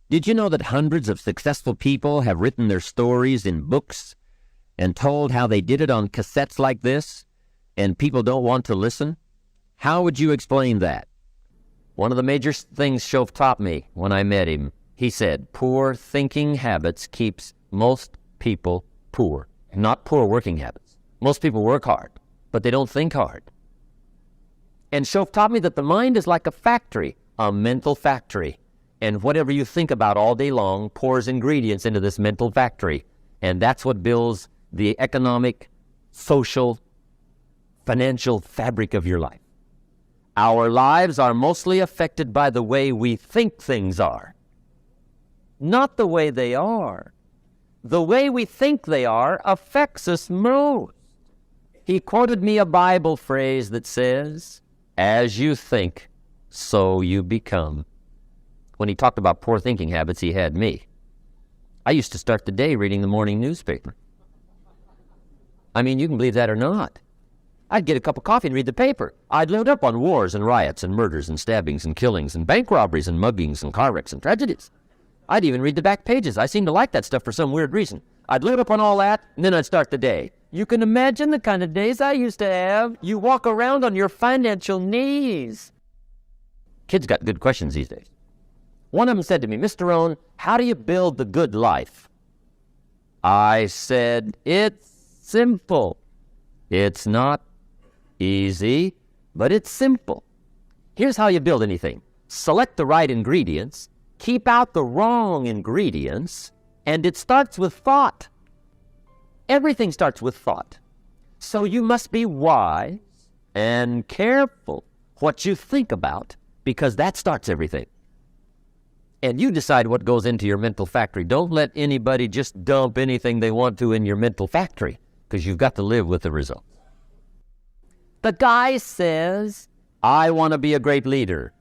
Did you know that hundreds of successful people have written their stories in books and told how they did it on cassettes like this, and people don't want to listen? How would you explain that? One of the major things Shoaff taught me when I met him, he said, poor thinking habits keeps most people poor. Not poor working habits. Most people work hard, but they don't think hard. And Shoaff taught me that the mind is like a factory, a mental factory. And whatever you think about all day long pours ingredients into this mental factory. And that's what builds the economic, social, financial fabric of your life. Our lives are mostly affected by the way we think things are, not the way they are. The way we think they are affects us most. He quoted me a Bible phrase that says, as you think, so you become. When he talked about poor thinking habits, he had me. I used to start the day reading the morning newspaper. I mean, you can believe that or not. I'd get a cup of coffee and read the paper. I'd load up on wars and riots and murders and stabbings and killings and bank robberies and muggings and car wrecks and tragedies. I'd even read the back pages. I seem to like that stuff for some weird reason. I'd load up on all that, and then I'd start the day. You can imagine the kind of days I used to have. You walk around on your financial knees. Kids got good questions these days. One of them said to me, Mr. Rohn, how do you build the good life? I said, it's simple. It's not easy, but it's simple. Here's how you build anything. Select the right ingredients, keep out the wrong ingredients, and it starts with thought. Everything starts with thought. So you must be wise and careful what you think about, because that starts everything. And you decide what goes into your mental factory. Don't let anybody just dump anything they want to in your mental factory, because you've got to live with the results. The guy says, I want to be a great leader.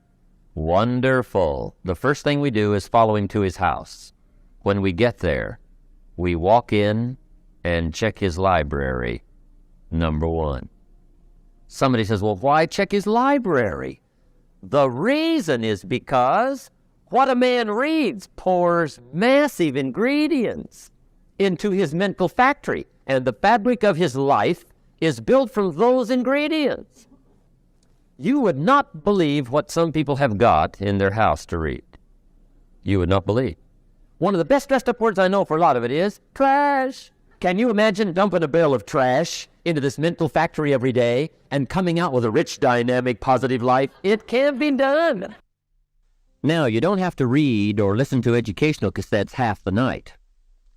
Wonderful. The first thing we do is follow him to his house. When we get there, we walk in and check his library, number one. Somebody says, well, why check his library? The reason is because what a man reads pours massive ingredients into his mental factory, and the fabric of his life is built from those ingredients. You would not believe what some people have got in their house to read. You would not believe. One of the best dressed up words I know for a lot of it is trash. Can you imagine dumping a bale of trash into this mental factory every day and coming out with a rich, dynamic, positive life? It can be done. Now, you don't have to read or listen to educational cassettes half the night.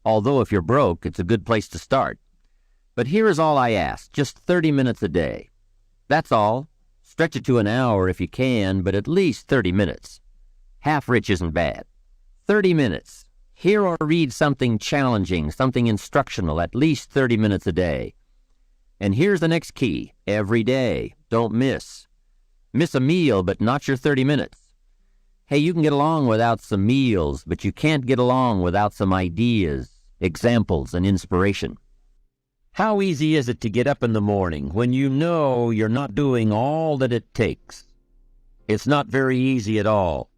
Although if you're broke, it's a good place to start. But here is all I ask, just 30 minutes a day. That's all. Stretch it to an hour if you can, but at least 30 minutes. Half rich isn't bad. 30 minutes. Hear or read something challenging, something instructional, at least 30 minutes a day. And here's the next key. Every day. Don't miss. Miss a meal, but not your 30 minutes. Hey, you can get along without some meals, but you can't get along without some ideas, examples, and inspiration. How easy is it to get up in the morning when you know you're not doing all that it takes? It's not very easy at all.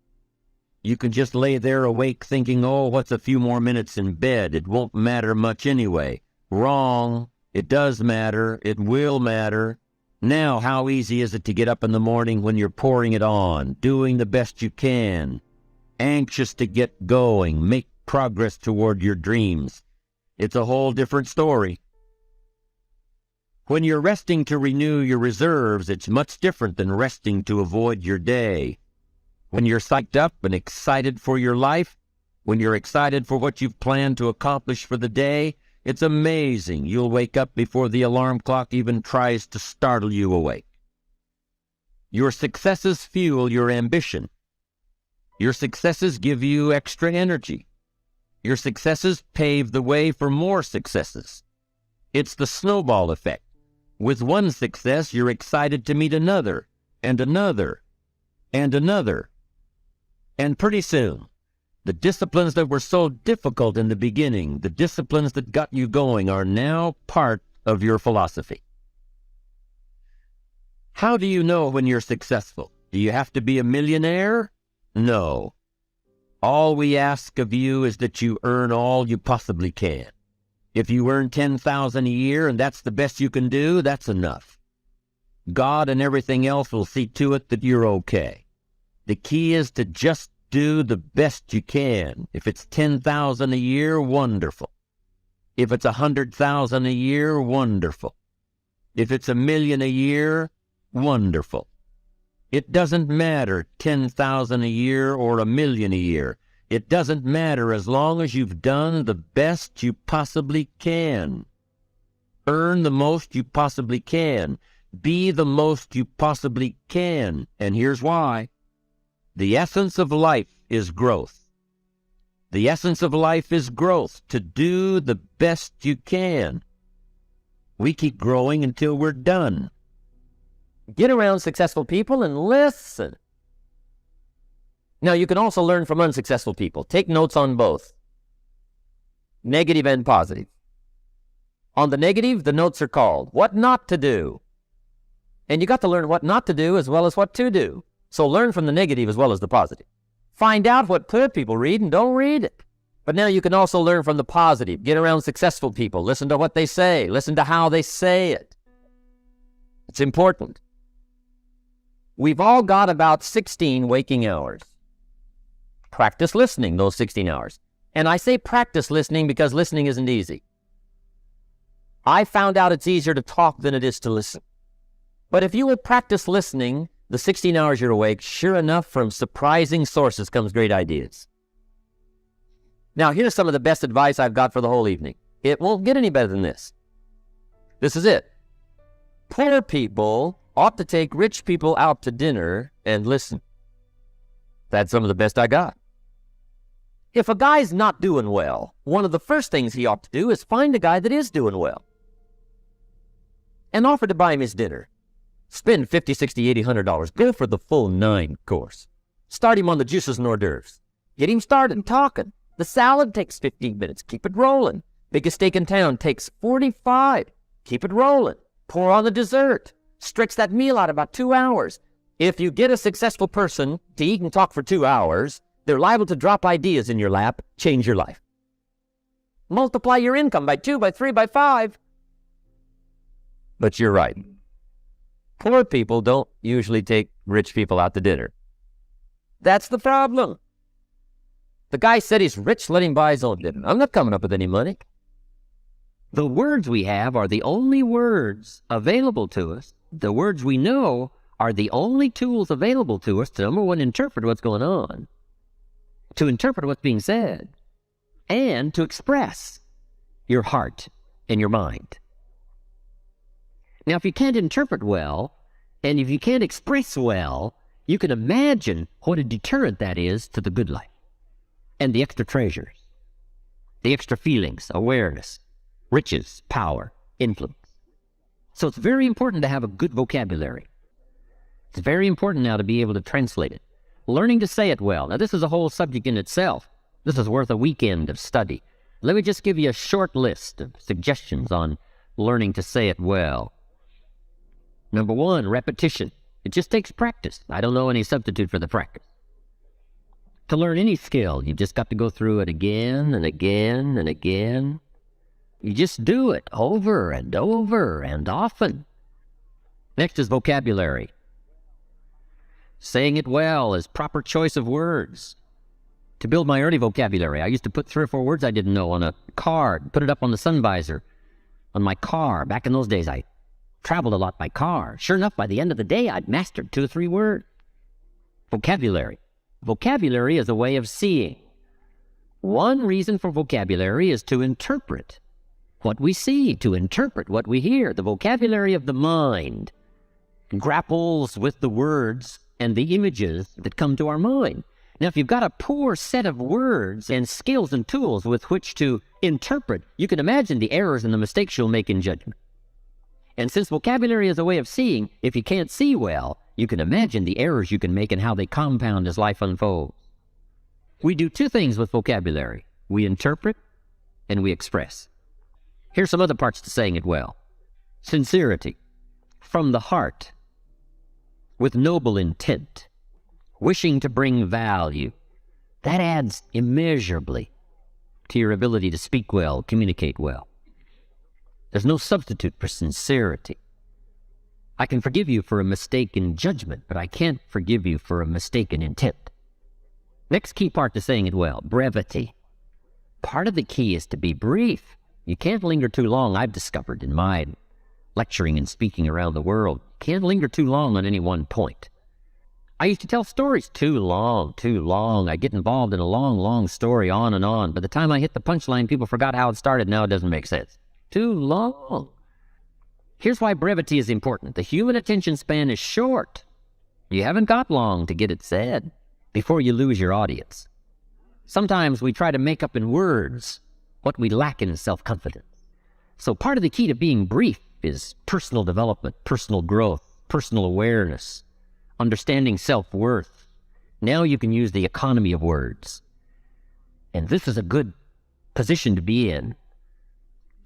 You can just lay there awake thinking, oh, what's a few more minutes in bed? It won't matter much anyway. Wrong. It does matter. It will matter. Now, how easy is it to get up in the morning when you're pouring it on, doing the best you can, anxious to get going, make progress toward your dreams? It's a whole different story. When you're resting to renew your reserves, it's much different than resting to avoid your day. When you're psyched up and excited for your life, when you're excited for what you've planned to accomplish for the day, it's amazing. You'll wake up before the alarm clock even tries to startle you awake. Your successes fuel your ambition. Your successes give you extra energy. Your successes pave the way for more successes. It's the snowball effect. With one success, you're excited to meet another, and another, and another. And pretty soon, the disciplines that were so difficult in the beginning, the disciplines that got you going, are now part of your philosophy. How do you know when you're successful? Do you have to be a millionaire? No. All we ask of you is that you earn all you possibly can. If you earn $10,000 a year and that's the best you can do, that's enough. God and everything else will see to it that you're okay. The key is to just do the best you can. If it's $10,000 a year, wonderful. If it's $100,000 a year, wonderful. If it's $1 million a year, wonderful. It doesn't matter, 10,000 a year or 1 million a year. It doesn't matter as long as you've done the best you possibly can. Earn the most you possibly can. Be the most you possibly can. And here's why. The essence of life is growth. The essence of life is growth, to do the best you can. We keep growing until we're done. Get around successful people and listen. Now, you can also learn from unsuccessful people. Take notes on both, negative and positive. On the negative, the notes are called what not to do. And you got to learn what not to do as well as what to do. So learn from the negative as well as the positive. Find out what good people read and don't read it. But now you can also learn from the positive. Get around successful people. Listen to what they say. Listen to how they say it. It's important. We've all got about 16 waking hours. Practice listening those 16 hours. And I say practice listening because listening isn't easy. I found out it's easier to talk than it is to listen. But if you would practice listening the 16 hours you're awake, sure enough, from surprising sources comes great ideas. Now, here's some of the best advice I've got for the whole evening. It won't get any better than this. This is it. Poor people ought to take rich people out to dinner and listen. That's some of the best I got. If a guy's not doing well, one of the first things he ought to do is find a guy that is doing well and offer to buy him his dinner. Spend $50, $60, $80, $100. Go for the full 9 course. Start him on the juices and hors d'oeuvres. Get him started talking. The salad takes 15 minutes. Keep it rolling. Biggest steak in town takes 45. Keep it rolling. Pour on the dessert. Stretch that meal out about 2 hours. If you get a successful person to eat and talk for 2 hours, they're liable to drop ideas in your lap, change your life. Multiply your income by 2, by 3, by 5. But you're right. Poor people don't usually take rich people out to dinner. That's the problem. The guy said he's rich, let him buy his own dinner. I'm not coming up with any money. The words we have are the only words available to us. The words we know are the only tools available to us to, number one, interpret what's going on, to interpret what's being said, and to express your heart and your mind. Now, if you can't interpret well, and if you can't express well, you can imagine what a deterrent that is to the good life and the extra treasures, the extra feelings, awareness, riches, power, influence. So it's very important to have a good vocabulary. It's very important now to be able to translate it. Learning to say it well. Now, this is a whole subject in itself. This is worth a weekend of study. Let me just give you a short list of suggestions on learning to say it well. Number 1, repetition. It just takes practice. I don't know any substitute for the practice. To learn any skill, you've just got to go through it again and again and again. You just do it over and over and often. Next is vocabulary. Saying it well is proper choice of words. To build my early vocabulary, I used to put 3 or 4 words I didn't know on a card, put it up on the sun visor on my car. Back in those days, I traveled a lot by car. Sure enough, by the end of the day, I'd mastered 2 or 3 words. Vocabulary. Vocabulary is a way of seeing. One reason for vocabulary is to interpret what we see, to interpret what we hear. The vocabulary of the mind grapples with the words and the images that come to our mind. Now, if you've got a poor set of words and skills and tools with which to interpret, you can imagine the errors and the mistakes you'll make in judgment. And since vocabulary is a way of seeing, if you can't see well, you can imagine the errors you can make and how they compound as life unfolds. We do 2 things with vocabulary. We interpret and we express. Here's some other parts to saying it well. Sincerity. From the heart. With noble intent. Wishing to bring value. That adds immeasurably to your ability to speak well, communicate well. There's no substitute for sincerity. I can forgive you for a mistake in judgment, but I can't forgive you for a mistake in intent. Next key part to saying it well, brevity. Part of the key is to be brief. You can't linger too long, I've discovered in my lecturing and speaking around the world. You can't linger too long on any one point. I used to tell stories too long. I get involved in a long story on and on. By the time I hit the punchline, people forgot how it started. Now it doesn't make sense. Too long. Here's why brevity is important. The human attention span is short. You haven't got long to get it said before you lose your audience. Sometimes we try to make up in words what we lack in self-confidence. So part of the key to being brief is personal development, personal growth, personal awareness, understanding self-worth. Now you can use the economy of words. And this is a good position to be in,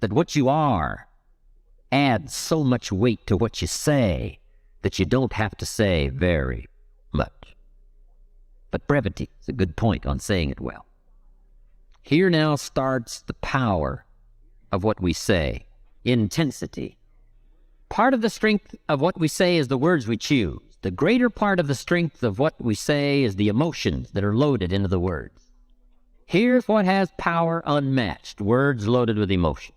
that what you are adds so much weight to what you say that you don't have to say very much. But brevity is a good point on saying it well. Here now starts the power of what we say, intensity. Part of the strength of what we say is the words we choose. The greater part of the strength of what we say is the emotions that are loaded into the words. Here's what has power unmatched, words loaded with emotion.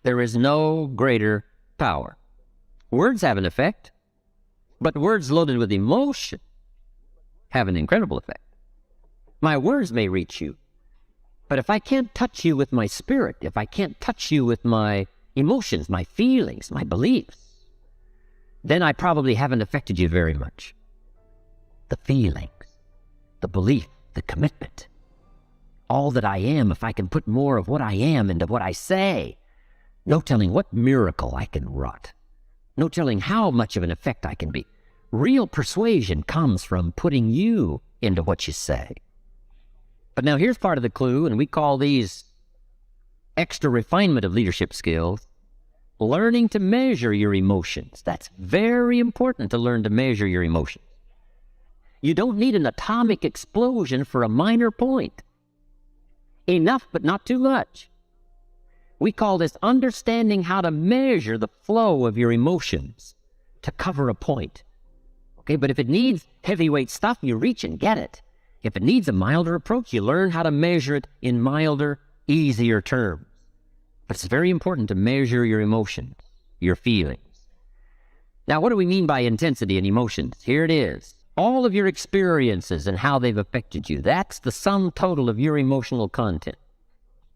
There is no greater power. Words have an effect, but words loaded with emotion have an incredible effect. My words may reach you, but if I can't touch you with my spirit, if I can't touch you with my emotions, my feelings, my beliefs, then I probably haven't affected you very much. The feelings, the belief, the commitment, all that I am, if I can put more of what I am into what I say, no telling what miracle I can wrought. No telling how much of an effect I can be. Real persuasion comes from putting you into what you say. But now here's part of the clue, and we call these extra refinement of leadership skills, learning to measure your emotions. That's very important, to learn to measure your emotions. You don't need an atomic explosion for a minor point. Enough, but not too much. We call this understanding how to measure the flow of your emotions to cover a point. Okay, but if it needs heavyweight stuff, you reach and get it. If it needs a milder approach, you learn how to measure it in milder, easier terms. But it's very important to measure your emotions, your feelings. Now, what do we mean by intensity and emotions? Here it is. All of your experiences and how they've affected you. That's the sum total of your emotional content.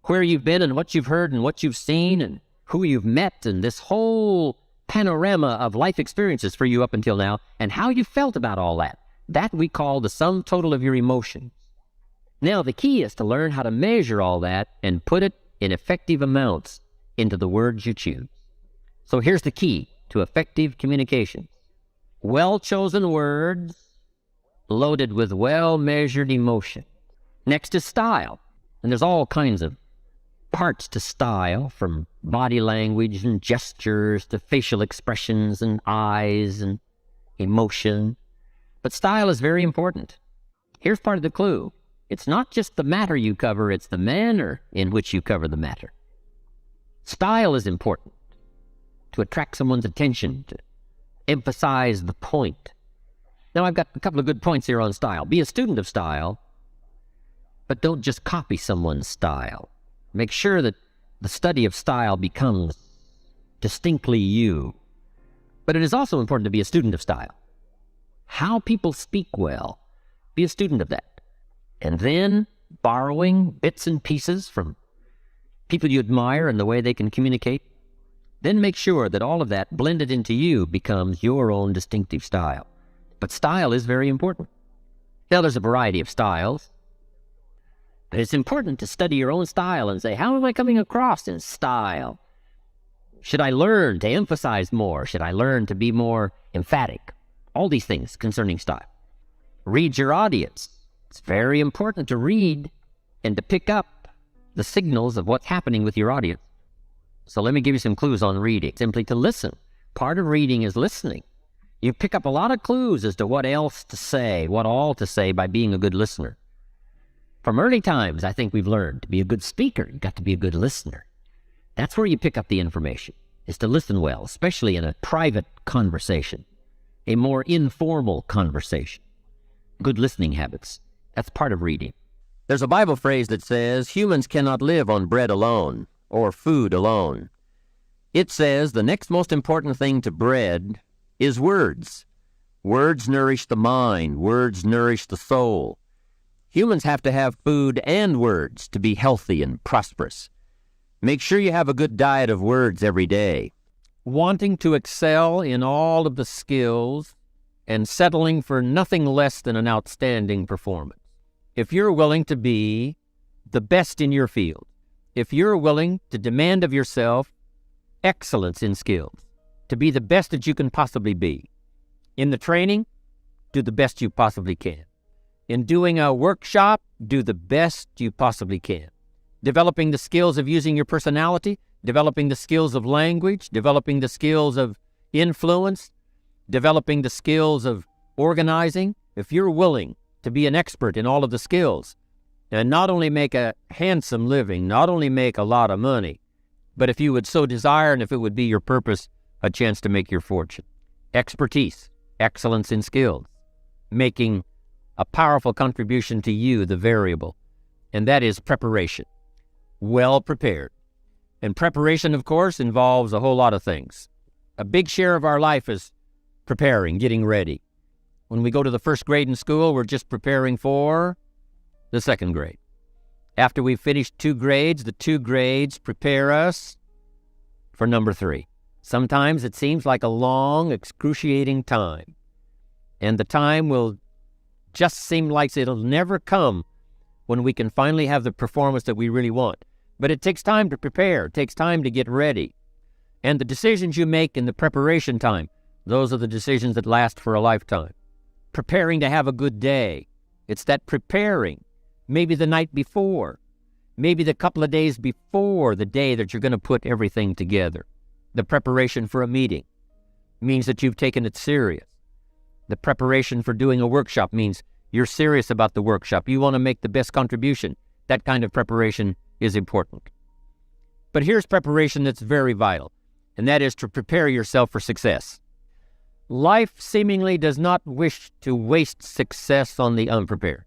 Where you've been and what you've heard and what you've seen and who you've met and this whole panorama of life experiences for you up until now and how you felt about all that. That we call the sum total of your emotions. Now, the key is to learn how to measure all that and put it in effective amounts into the words you choose. So here's the key to effective communication. Well-chosen words loaded with well-measured emotion. Next is style. And there's all kinds of parts to style, from body language and gestures to facial expressions and eyes and emotion. But style is very important. Here's part of the clue. It's not just the matter you cover, it's the manner in which you cover the matter. Style is important to attract someone's attention, to emphasize the point. Now, I've got a couple of good points here on style. Be a student of style, but don't just copy someone's style. Make sure that the study of style becomes distinctly you. But it is also important to be a student of style. How people speak well, be a student of that. And then borrowing bits and pieces from people you admire and the way they can communicate. Then make sure that all of that blended into you becomes your own distinctive style. But style is very important. Now, there's a variety of styles. But it's important to study your own style and say, how am I coming across in style? Should I learn to emphasize more? Should I learn to be more emphatic? All these things concerning style. Read your audience. It's very important to read and to pick up the signals of what's happening with your audience. So let me give you some clues on reading. Simply to listen. Part of reading is listening. You pick up a lot of clues as to what else to say, what all to say by being a good listener. From early times, I think we've learned to be a good speaker, you've got to be a good listener. That's where you pick up the information, is to listen well, especially in a private conversation, a more informal conversation. Good listening habits. That's part of reading. There's a Bible phrase that says, humans cannot live on bread alone or food alone. It says the next most important thing to bread is words. Words nourish the mind. Words nourish the soul. Humans have to have food and words to be healthy and prosperous. Make sure you have a good diet of words every day. Wanting to excel in all of the skills and settling for nothing less than an outstanding performance. If you're willing to be the best in your field, if you're willing to demand of yourself excellence in skills, to be the best that you can possibly be. In the training, do the best you possibly can. In doing a workshop, do the best you possibly can. Developing the skills of using your personality, developing the skills of language, developing the skills of influence, developing the skills of organizing. If you're willing to be an expert in all of the skills and not only make a handsome living, not only make a lot of money, but if you would so desire and if it would be your purpose, a chance to make your fortune. Expertise, excellence in skills, making a powerful contribution to you, the variable, and that is preparation. Well prepared. And preparation, of course, involves a whole lot of things. A big share of our life is preparing, getting ready. When we go to the first grade in school, we're just preparing for the second grade. After we've finished 2 grades, the 2 grades prepare us for number 3. Sometimes it seems like a long, excruciating time. And the time will just seem like it'll never come when we can finally have the performance that we really want. But it takes time to prepare. It takes time to get ready. And the decisions you make in the preparation time, those are the decisions that last for a lifetime. Preparing to have a good day. It's that preparing. Maybe the night before. Maybe the couple of days before the day that you're going to put everything together. The preparation for a meeting means that you've taken it serious. The preparation for doing a workshop means you're serious about the workshop. You want to make the best contribution. That kind of preparation is important. But here's preparation that's very vital, and that is to prepare yourself for success. Life seemingly does not wish to waste success on the unprepared.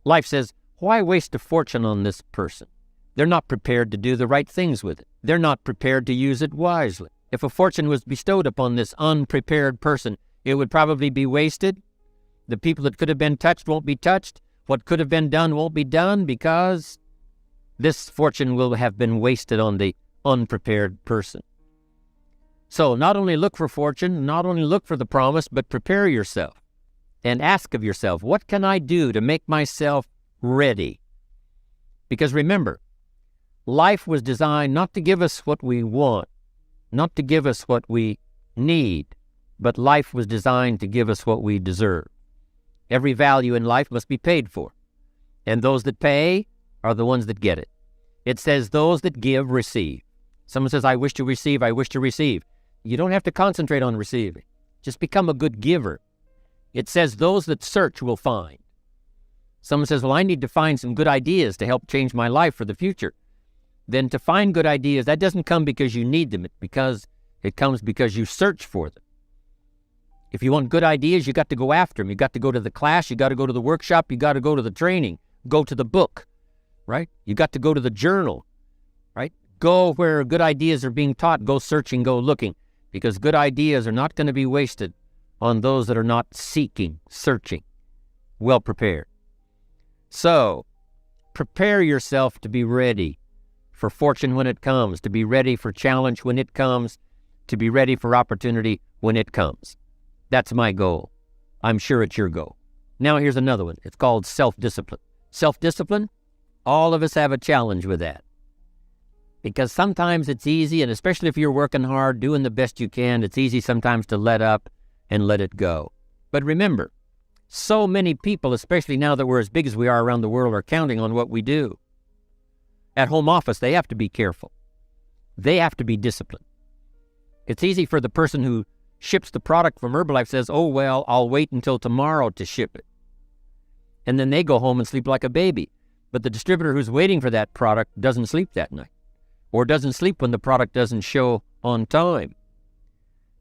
Life says, why waste a fortune on this person? They're not prepared to do the right things with it. They're not prepared to use it wisely. If a fortune was bestowed upon this unprepared person, it would probably be wasted. The people that could have been touched won't be touched. What could have been done won't be done because this fortune will have been wasted on the unprepared person. So not only look for fortune, not only look for the promise, but prepare yourself and ask of yourself, what can I do to make myself ready? Because remember, life was designed not to give us what we want, not to give us what we need, but life was designed to give us what we deserve. Every value in life must be paid for, and those that pay are the ones that get it. It says those that give, receive. Someone says, I wish to receive, I wish to receive. You don't have to concentrate on receiving. Just become a good giver. It says those that search will find. Someone says, well, I need to find some good ideas to help change my life for the future. Then to find good ideas, that doesn't come because you need them. It comes because you search for them. If you want good ideas, you got to go after them. You got to go to the class. You got to go to the workshop. You got to go to the training. Go to the book, right? You got to go to the journal, right? Go where good ideas are being taught. Go searching, go looking, because good ideas are not going to be wasted on those that are not seeking, searching, well prepared. So, prepare yourself to be ready for fortune when it comes, to be ready for challenge when it comes, to be ready for opportunity when it comes. That's my goal. I'm sure it's your goal. Now here's another one. It's called self-discipline. Self-discipline, all of us have a challenge with that. Because sometimes it's easy, and especially if you're working hard, doing the best you can, it's easy sometimes to let up and let it go. But remember, so many people, especially now that we're as big as we are around the world, are counting on what we do. At home office, they have to be careful. They have to be disciplined. It's easy for the person who ships the product from Herbalife says, oh, well, I'll wait until tomorrow to ship it. And then they go home and sleep like a baby. But the distributor who's waiting for that product doesn't sleep that night, or doesn't sleep when the product doesn't show on time.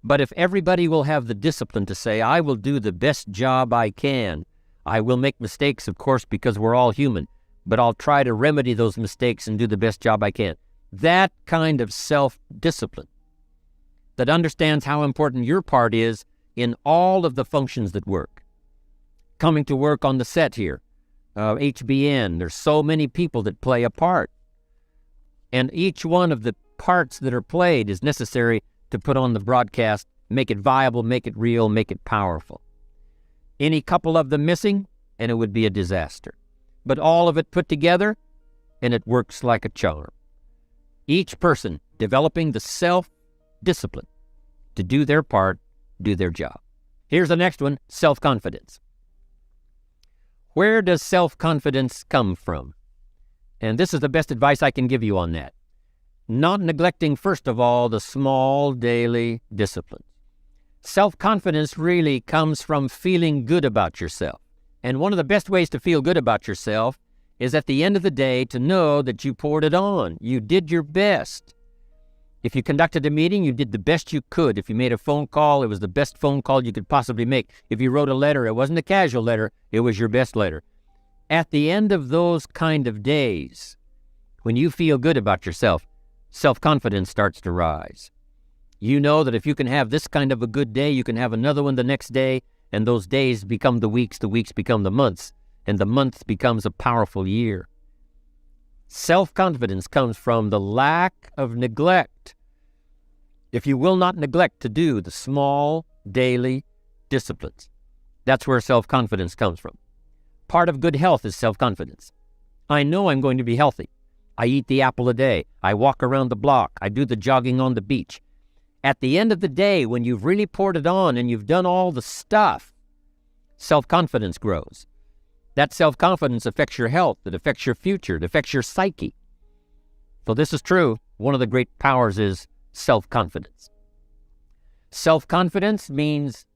But if everybody will have the discipline to say, I will do the best job I can, I will make mistakes, of course, because we're all human, but I'll try to remedy those mistakes and do the best job I can. That kind of self-discipline that understands how important your part is in all of the functions that work. Coming to work on the set here, HBN, there's so many people that play a part. And each one of the parts that are played is necessary to put on the broadcast, make it viable, make it real, make it powerful. Any couple of them missing, and it would be a disaster. But all of it put together, and it works like a charm. Each person developing the self-discipline to do their part, do their job. Here's the next one, self-confidence. Where does self-confidence come from? And this is the best advice I can give you on that. Not neglecting, first of all, the small daily disciplines. Self-confidence really comes from feeling good about yourself. And one of the best ways to feel good about yourself is at the end of the day to know that you poured it on. You did your best. If you conducted a meeting, you did the best you could. If you made a phone call, it was the best phone call you could possibly make. If you wrote a letter, it wasn't a casual letter, it was your best letter. At the end of those kind of days, when you feel good about yourself, self-confidence starts to rise. You know that if you can have this kind of a good day, you can have another one the next day, and those days become the weeks become the months, and the month becomes a powerful year. Self-confidence comes from the lack of neglect. If you will not neglect to do the small daily disciplines, that's where self-confidence comes from. Part of good health is self-confidence. I know I'm going to be healthy. I eat the apple a day. I walk around the block. I do the jogging on the beach. At the end of the day, when you've really poured it on and you've done all the stuff, self-confidence grows. That self-confidence affects your health. It affects your future. It affects your psyche. So this is true. One of the great powers is self-confidence. Self-confidence means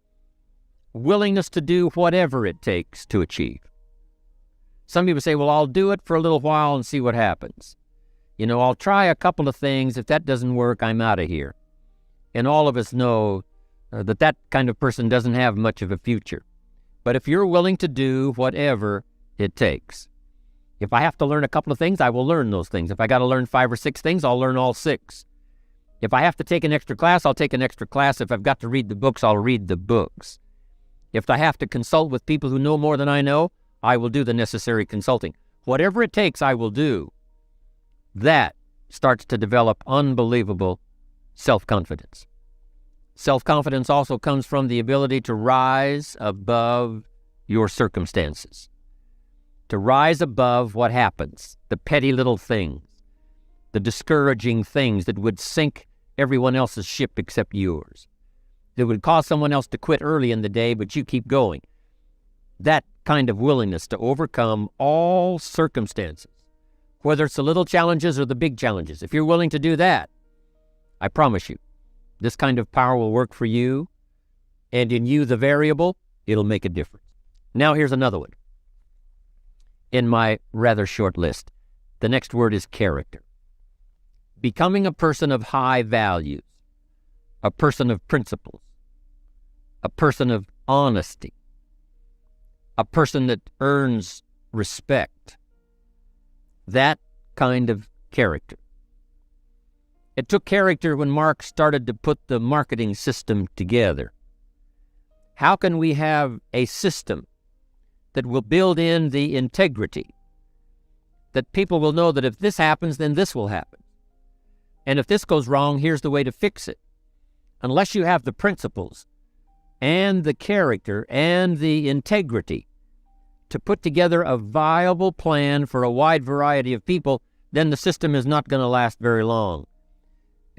willingness to do whatever it takes to achieve. Some people say, well, I'll do it for a little while and see what happens. I'll try a couple of things. If that doesn't work, I'm out of here. And all of us know that kind of person doesn't have much of a future. But if you're willing to do whatever it takes, if I have to learn a couple of things, I will learn those things. If I got to learn 5 or 6 things, I'll learn all 6. If I have to take an extra class, I'll take an extra class. If I've got to read the books, I'll read the books. If I have to consult with people who know more than I know, I will do the necessary consulting. Whatever it takes, I will do. That starts to develop unbelievable self-confidence. Self-confidence also comes from the ability to rise above your circumstances, to rise above what happens, the petty little things, the discouraging things that would sink everyone else's ship except yours, that would cause someone else to quit early in the day, but you keep going. That kind of willingness to overcome all circumstances, whether it's the little challenges or the big challenges. If you're willing to do that, I promise you, this kind of power will work for you, and in you, the variable, it'll make a difference. Now here's another one in my rather short list. The next word is character. Becoming a person of high values, a person of principles, a person of honesty, a person that earns respect. That kind of character. It took character when Mark started to put the marketing system together. How can we have a system that will build in the integrity, that people will know that if this happens, then this will happen. And if this goes wrong, here's the way to fix it. Unless you have the principles and the character and the integrity to put together a viable plan for a wide variety of people, then the system is not going to last very long.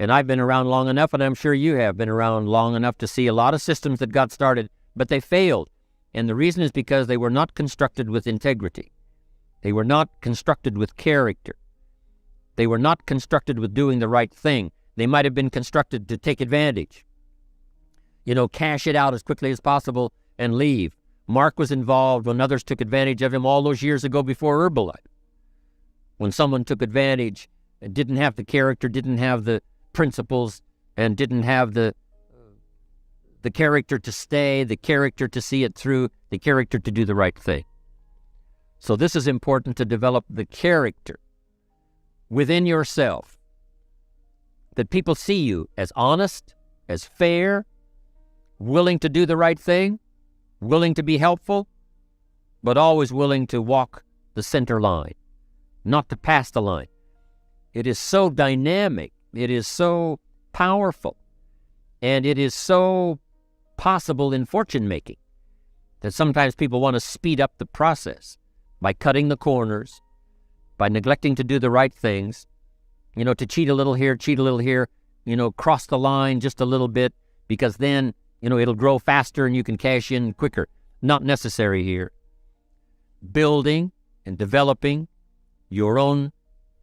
And I've been around long enough, and I'm sure you have been around long enough to see a lot of systems that got started, but they failed. And the reason is because they were not constructed with integrity. They were not constructed with character. They were not constructed with doing the right thing. They might have been constructed to take advantage. Cash it out as quickly as possible and leave. Mark was involved when others took advantage of him all those years ago before Herbalife. when someone took advantage and didn't have the character, didn't have the principles, and didn't have the character to stay, the character to see it through, the character to do the right thing. So this is important, to develop the character within yourself, that people see you as honest, as fair, willing to do the right thing, willing to be helpful, but always willing to walk the center line, not to pass the line. It is so dynamic, it is so powerful, and it is so possible in fortune making that sometimes people want to speed up the process by cutting the corners, by neglecting to do the right things, to cheat a little here, cross the line just a little bit, because then, it'll grow faster and you can cash in quicker. Not necessary here. Building and developing your own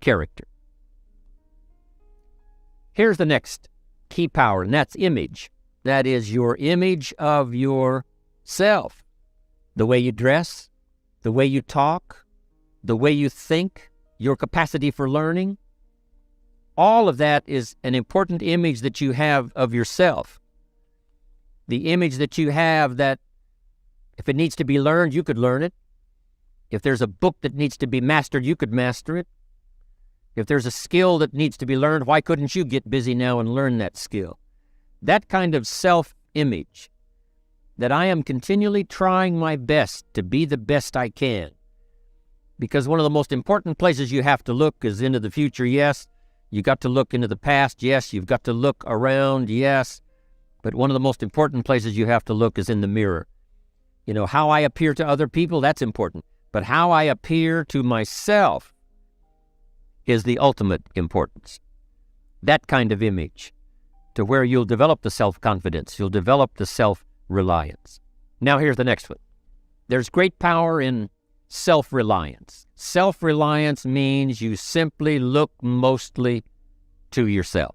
character. Here's the next key power, and that's image. That is your image of yourself. The way you dress, the way you talk, the way you think, your capacity for learning. All of that is an important image that you have of yourself. The image that you have that if it needs to be learned, you could learn it. If there's a book that needs to be mastered, you could master it. If there's a skill that needs to be learned, why couldn't you get busy now and learn that skill? That kind of self-image, that I am continually trying my best to be the best I can. Because one of the most important places you have to look is into the future, yes. You got to look into the past, yes. You've got to look around, yes. But one of the most important places you have to look is in the mirror. How I appear to other people, that's important. But how I appear to myself is the ultimate importance. That kind of image, to where you'll develop the self-confidence, you'll develop the self-reliance. Now here's the next one. There's great power in self-reliance. Self-reliance means you simply look mostly to yourself.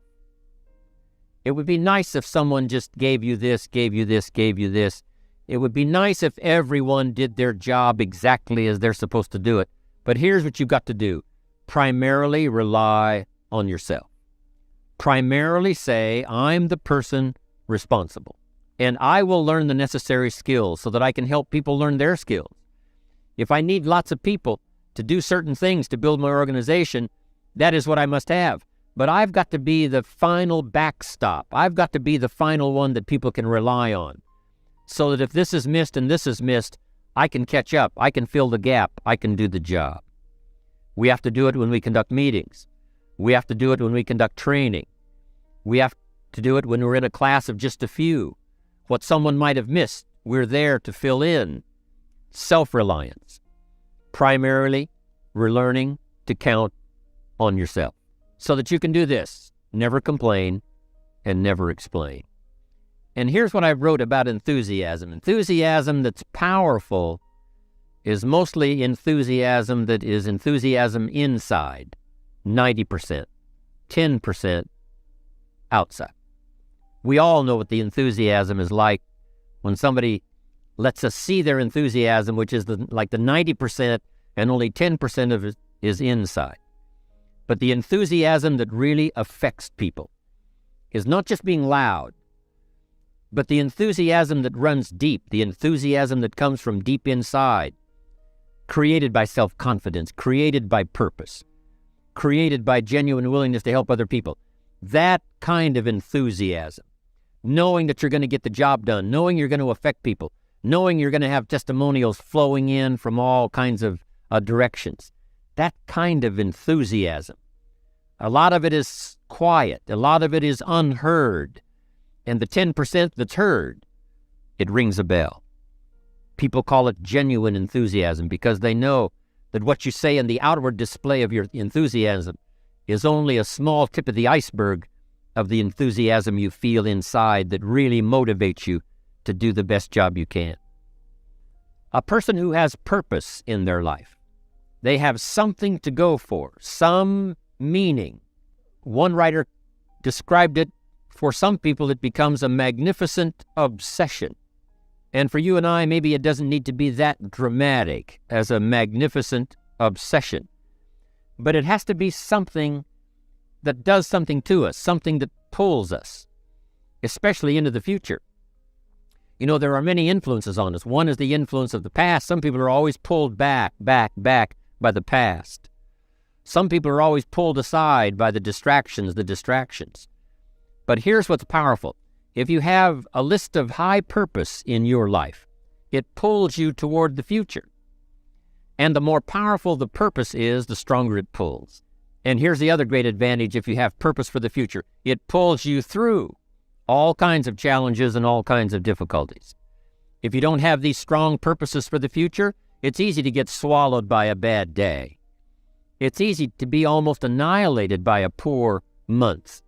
It would be nice if someone just gave you this, gave you this, gave you this. It would be nice if everyone did their job exactly as they're supposed to do it. But here's what you've got to do. Primarily rely on yourself. Primarily say, I'm the person responsible, and I will learn the necessary skills so that I can help people learn their skills. If I need lots of people to do certain things to build my organization, that is what I must have. But I've got to be the final backstop. I've got to be the final one that people can rely on, so that if this is missed and this is missed, I can catch up. I can fill the gap. I can do the job. We have to do it when we conduct meetings. We have to do it when we conduct training. We have to do it when we're in a class of just a few. What someone might have missed, we're there to fill in. Self-reliance. Primarily, we're learning to count on yourself so that you can do this. Never complain and never explain. And here's what I wrote about enthusiasm. Enthusiasm that's powerful is mostly enthusiasm that is enthusiasm inside, 90%, 10% outside. We all know what the enthusiasm is like when somebody lets us see their enthusiasm, which is like the 90%, and only 10% of it is inside. But the enthusiasm that really affects people is not just being loud, but the enthusiasm that runs deep, the enthusiasm that comes from deep inside, created by self-confidence, created by purpose, created by genuine willingness to help other people. That kind of enthusiasm, knowing that you're going to get the job done, knowing you're going to affect people, knowing you're going to have testimonials flowing in from all kinds of directions. That kind of enthusiasm. A lot of it is quiet. A lot of it is unheard. And the 10% that's heard, it rings a bell. People call it genuine enthusiasm because they know that what you say in the outward display of your enthusiasm is only a small tip of the iceberg of the enthusiasm you feel inside that really motivates you to do the best job you can. A person who has purpose in their life, they have something to go for, some meaning. One writer described it, for some people it becomes a magnificent obsession. And for you and I, maybe it doesn't need to be that dramatic as a magnificent obsession. but it has to be something that does something to us, something that pulls us, especially into the future. You know, there are many influences on us. One is the influence of the past. Some people are always pulled back by the past. Some people are always pulled aside by the distractions. But here's what's powerful. If you have a list of high purpose in your life, it pulls you toward the future. And the more powerful the purpose is, the stronger it pulls. And here's the other great advantage if you have purpose for the future. It pulls you through all kinds of challenges and all kinds of difficulties. If you don't have these strong purposes for the future, it's easy to get swallowed by a bad day. It's easy to be almost annihilated by a poor month.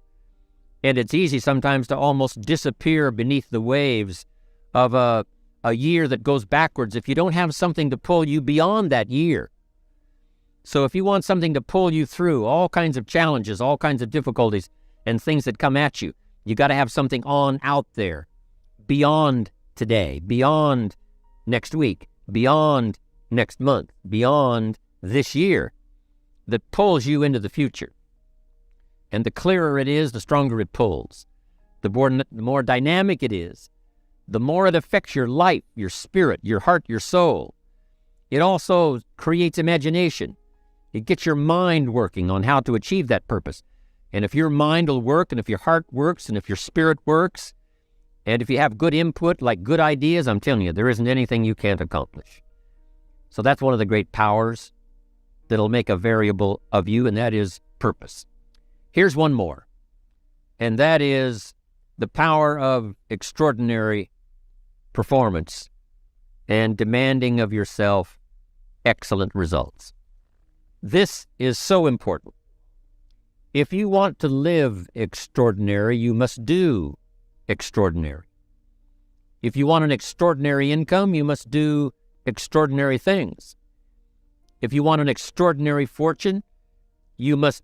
And it's easy sometimes to almost disappear beneath the waves of a year that goes backwards if you don't have something to pull you beyond that year. So if you want something to pull you through all kinds of challenges, all kinds of difficulties, and things that come at you, you got to have something on out there beyond today, beyond next week, beyond next month, beyond this year, that pulls you into the future. And the clearer it is, the stronger it pulls. The more dynamic it is, the more it affects your life, your spirit, your heart, your soul. It also creates imagination. It gets your mind working on how to achieve that purpose. And if your mind will work, and if your heart works, and if your spirit works, and if you have good input, like good ideas, I'm telling you, there isn't anything you can't accomplish. So that's one of the great powers that'll make a variable of you, and that is purpose. Here's one more, and that is the power of extraordinary performance and demanding of yourself excellent results. This is so important. If you want to live extraordinary, you must do extraordinary. If you want an extraordinary income, you must do extraordinary things. If you want an extraordinary fortune, you must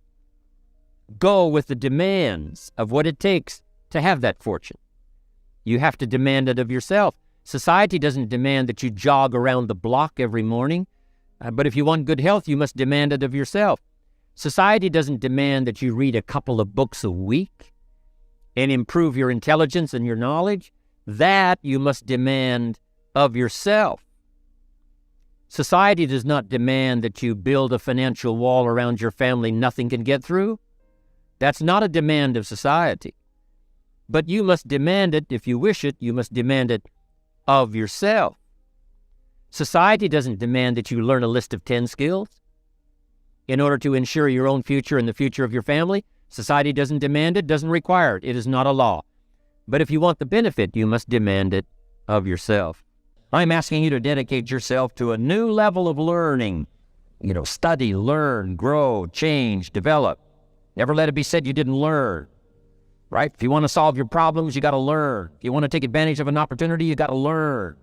go with the demands of what it takes to have that fortune. You have to demand it of yourself. Society doesn't demand that you jog around the block every morning, but if you want good health, you must demand it of yourself. Society doesn't demand that you read a couple of books a week and improve your intelligence and your knowledge. That you must demand of yourself. Society does not demand that you build a financial wall around your family nothing can get through. That's not a demand of society. But you must demand it, if you wish it, you must demand it of yourself. Society doesn't demand that you learn a list of 10 skills in order to ensure your own future and the future of your family. Society doesn't demand it, doesn't require it. It is not a law. But if you want the benefit, you must demand it of yourself. I'm asking you to dedicate yourself to a new level of learning. Study, learn, grow, change, develop. Never let it be said you didn't learn, right? If you want to solve your problems, you got to learn. If you want to take advantage of an opportunity, you got to learn.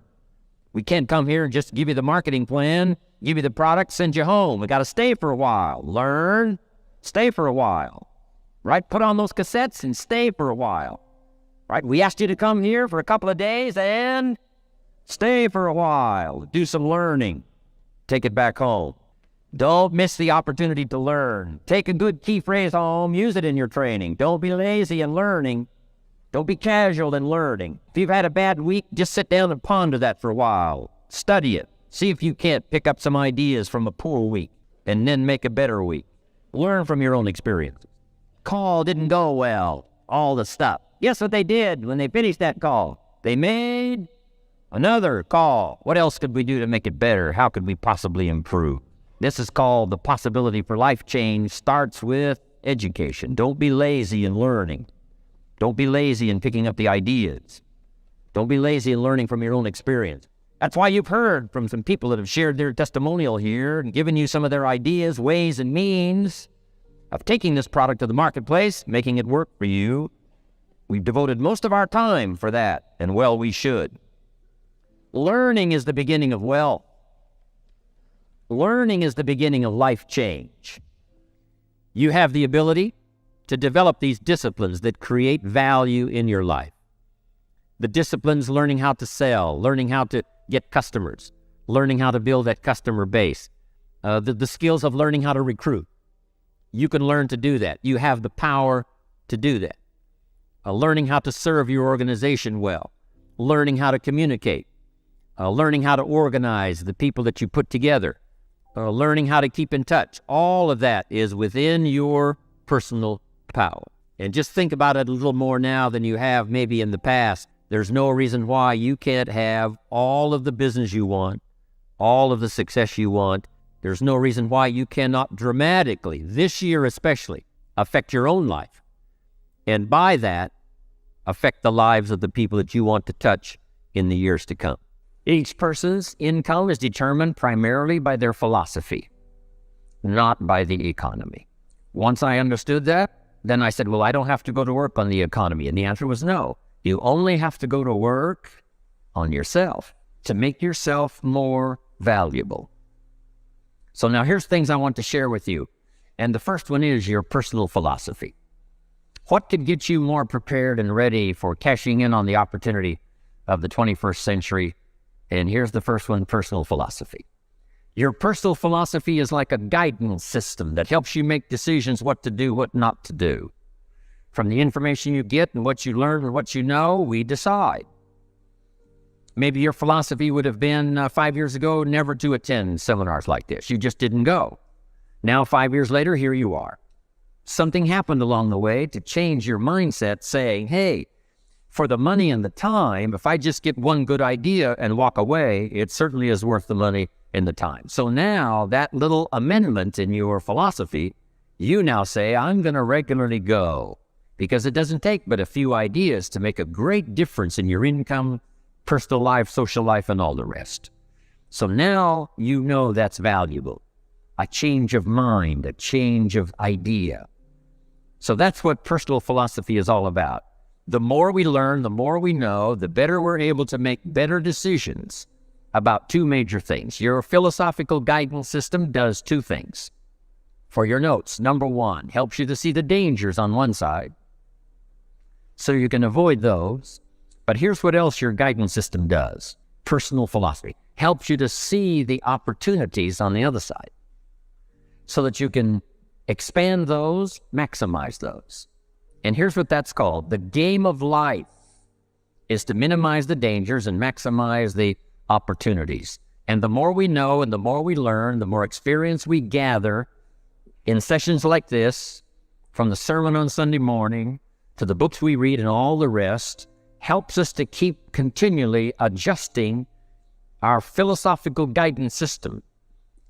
We can't come here and just give you the marketing plan, give you the product, send you home. We got to stay for a while. Learn, stay for a while, right? Put on those cassettes and stay for a while, right? We asked you to come here for a couple of days and stay for a while. Do some learning. Take it back home. Don't miss the opportunity to learn. Take a good key phrase home, use it in your training. Don't be lazy in learning. Don't be casual in learning. If you've had a bad week, just sit down and ponder that for a while. Study it. See if you can't pick up some ideas from a poor week and then make a better week. Learn from your own experiences. Call didn't go well. All the stuff. Guess what they did when they finished that call? They made another call. What else could we do to make it better? How could we possibly improve? This is called the possibility for life change starts with education. Don't be lazy in learning. Don't be lazy in picking up the ideas. Don't be lazy in learning from your own experience. That's why you've heard from some people that have shared their testimonial here and given you some of their ideas, ways, and means of taking this product to the marketplace, making it work for you. We've devoted most of our time for that, and well, we should. Learning is the beginning of wealth. Learning is the beginning of life change. You have the ability to develop these disciplines that create value in your life. The disciplines, learning how to sell, learning how to get customers, learning how to build that customer base, the skills of learning how to recruit, you can learn to do that. You have the power to do that. Learning how to serve your organization well, learning how to communicate, learning how to organize the people that you put together, learning how to keep in touch. All of that is within your personal power. And just think about it a little more now than you have maybe in the past. There's no reason why you can't have all of the business you want, all of the success you want. There's no reason why you cannot dramatically, this year especially, affect your own life. And by that, affect the lives of the people that you want to touch in the years to come. Each person's income is determined primarily by their philosophy, not by the economy. Once I understood that, then I said, well, I don't have to go to work on the economy. And the answer was no. You only have to go to work on yourself to make yourself more valuable. So now here's things I want to share with you. And the first one is your personal philosophy. What could get you more prepared and ready for cashing in on the opportunity of the 21st century? And here's the first one, personal philosophy. Your personal philosophy is like a guidance system that helps you make decisions what to do, what not to do. From the information you get and what you learn and what you know, we decide. Maybe your philosophy would have been 5 years ago, never to attend seminars like this. You just didn't go. Now, 5 years later, here you are. Something happened along the way to change your mindset, saying, hey, for the money and the time, if I just get one good idea and walk away, it certainly is worth the money and the time. So now that little amendment in your philosophy, you now say, I'm going to regularly go, because it doesn't take but a few ideas to make a great difference in your income, personal life, social life, and all the rest. So now you know that's valuable. A change of mind, a change of idea. So that's what personal philosophy is all about. The more we learn, the more we know, the better we're able to make better decisions about two major things. Your philosophical guidance system does two things. For your notes, number one, helps you to see the dangers on one side, so you can avoid those. But here's what else your guidance system does. Personal philosophy helps you to see the opportunities on the other side, so that you can expand those, maximize those. And here's what that's called. The game of life is to minimize the dangers and maximize the opportunities. And the more we know and the more we learn, the more experience we gather in sessions like this, from the sermon on Sunday morning to the books we read and all the rest, helps us to keep continually adjusting our philosophical guidance system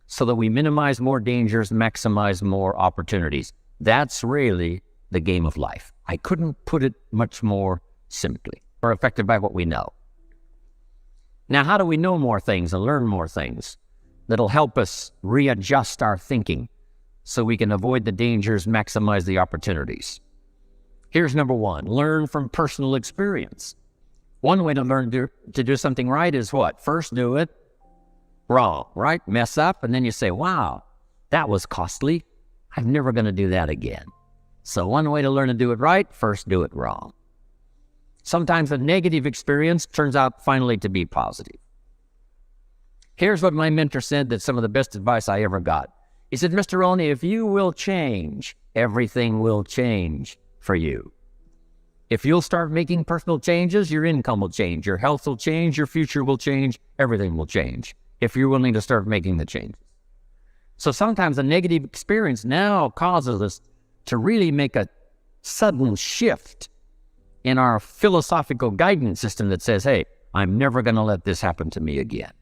so that we minimize more dangers, maximize more opportunities. That's really the game of life. I couldn't put it much more simply. We're affected by what we know. Now, how do we know more things and learn more things that'll help us readjust our thinking so we can avoid the dangers, maximize the opportunities? Here's number one, learn from personal experience. One way to learn to do something right is what? First, do it wrong, right? Mess up, and then you say, wow, that was costly. I'm never going to do that again. So one way to learn to do it right, first do it wrong. Sometimes a negative experience turns out finally to be positive. Here's what my mentor said, that's some of the best advice I ever got. He said, Mr. Rohn, if you will change, everything will change for you. If you'll start making personal changes, your income will change, your health will change, your future will change, everything will change, if you're willing to start making the changes. So sometimes a negative experience now causes us to really make a sudden shift in our philosophical guidance system that says, hey, I'm never going to let this happen to me again.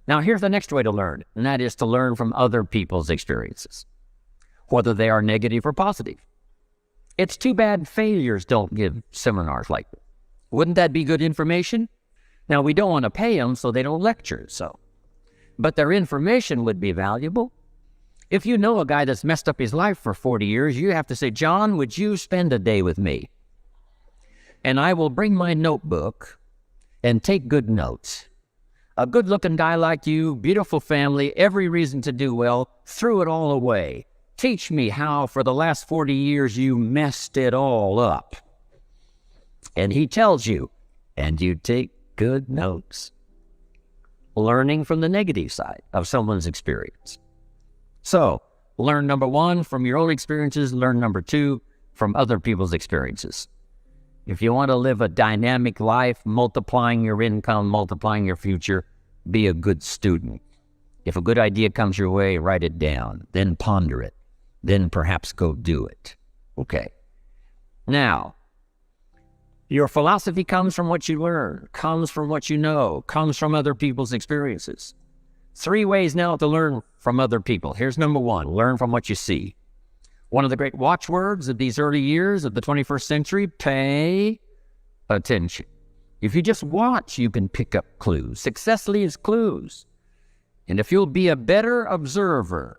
Now, here's the next way to learn, and that is to learn from other people's experiences, whether they are negative or positive. It's too bad failures don't give seminars like this. Wouldn't that be good information? Now, we don't want to pay them, so they don't lecture, but their information would be valuable. If you know a guy that's messed up his life for 40 years, you have to say, John, would you spend a day with me? And I will bring my notebook and take good notes. A good-looking guy like you, beautiful family, every reason to do well, threw it all away. Teach me how for the last 40 years you messed it all up. And he tells you, and you take good notes. Learning from the negative side of someone's experience. So, Learn number one from your own experiences. Learn number two from other people's experiences. If you want to live a dynamic life, multiplying your income, multiplying your future, be a good student. If a good idea comes your way, write it down, then ponder it, then perhaps go do it. Okay. Now, your philosophy comes from what you learn, comes from what you know, comes from other people's experiences. 3 ways now to learn from other people. Here's number 1, learn from what you see. One of the great watchwords of these early years of the 21st century, pay attention. If you just watch, you can pick up clues. Success leaves clues. And if you'll be a better observer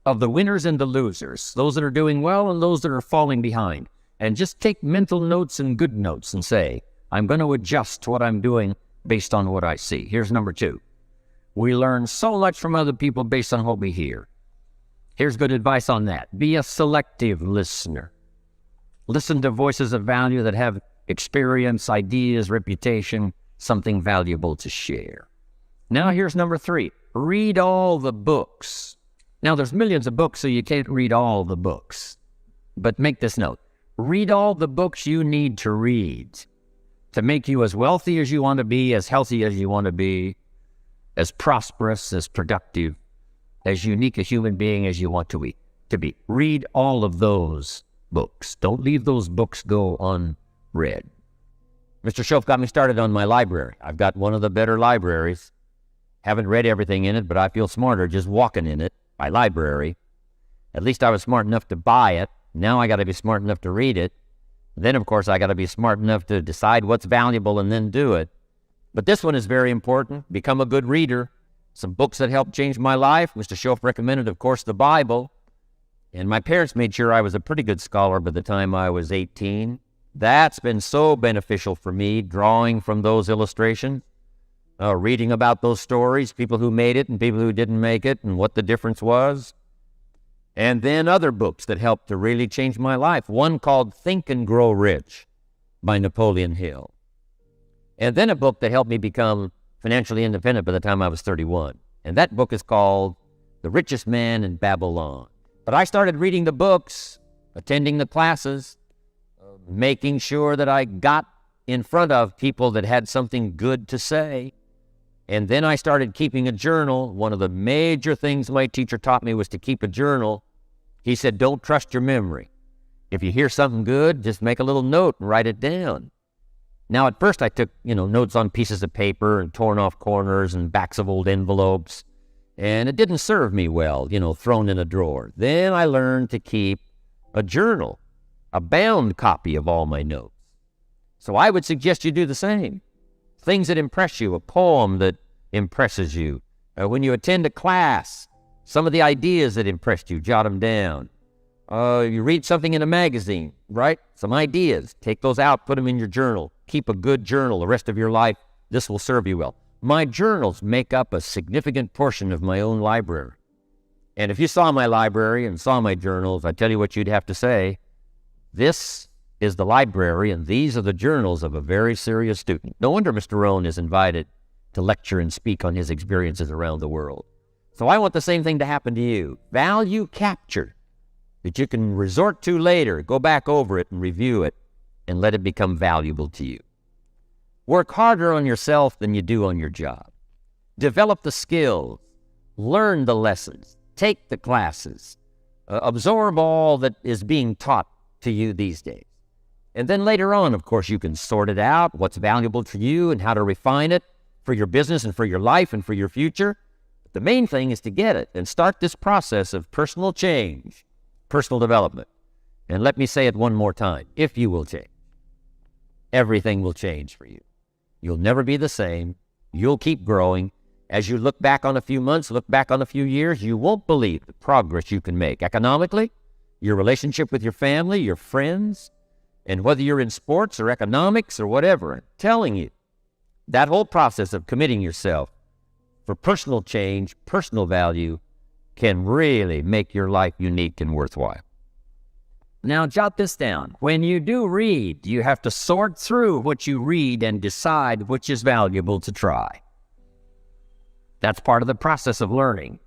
of the winners and the losers, those that are doing well and those that are falling behind, and just take mental notes and good notes and say, I'm going to adjust what I'm doing based on what I see. Here's number 2. We learn so much from other people based on what we hear. Here's good advice on that. Be a selective listener. Listen to voices of value that have experience, ideas, reputation, something valuable to share. Now here's number 3. Read all the books. Now there's millions of books, so you can't read all the books. But make this note. Read all the books you need to read to make you as wealthy as you want to be, as healthy as you want to be, as prosperous, as productive, as unique a human being as you want to be. Read all of those books. Don't leave those books go unread. Mr. Shoaff got me started on my library. I've got one of the better libraries. Haven't read everything in it, but I feel smarter just walking in it. My library. At least I was smart enough to buy it. Now I got to be smart enough to read it. Then, of course, I got to be smart enough to decide what's valuable and then do it. But this one is very important. Become a good reader. Some books that helped change my life. Mr. Shoaff recommended, of course, the Bible. And my parents made sure I was a pretty good scholar by the time I was 18. That's been so beneficial for me, drawing from those illustrations, reading about those stories, people who made it and people who didn't make it, and what the difference was. And then other books that helped to really change my life. One called Think and Grow Rich by Napoleon Hill. And then a book that helped me become financially independent by the time I was 31. And that book is called The Richest Man in Babylon. But I started reading the books, attending the classes, making sure that I got in front of people that had something good to say. And then I started keeping a journal. One of the major things my teacher taught me was to keep a journal. He said, don't trust your memory. If you hear something good, just make a little note and write it down. Now, at first I took, notes on pieces of paper and torn off corners and backs of old envelopes. And it didn't serve me well, thrown in a drawer. Then I learned to keep a journal, a bound copy of all my notes. So I would suggest you do the same. Things that impress you, a poem that impresses you. When you attend a class, some of the ideas that impressed you, jot them down. You read something in a magazine, right? Some ideas. Take those out, put them in your journal. Keep a good journal the rest of your life. This will serve you well. My journals make up a significant portion of my own library. And if you saw my library and saw my journals, I tell you what you'd have to say. This is the library, and these are the journals of a very serious student. No wonder Mr. Rohn is invited to lecture and speak on his experiences around the world. So I want the same thing to happen to you. Value capture that you can resort to later. Go back over it and review it and let it become valuable to you. Work harder on yourself than you do on your job. Develop the skills. Learn the lessons. Take the classes. Absorb all that is being taught to you these days. And then later on, of course, you can sort it out, what's valuable to you and how to refine it for your business and for your life and for your future. But the main thing is to get it and start this process of personal change, personal development. And let me say it one more time. If you will change, everything will change for you. You'll never be the same. You'll keep growing. As you look back on a few months, look back on a few years, you won't believe the progress you can make economically, your relationship with your family, your friends, and whether you're in sports or economics or whatever. I'm telling you, that whole process of committing yourself for personal change, personal value, can really make your life unique and worthwhile. Now, jot this down. When you do read, you have to sort through what you read and decide which is valuable to try. That's part of the process of learning.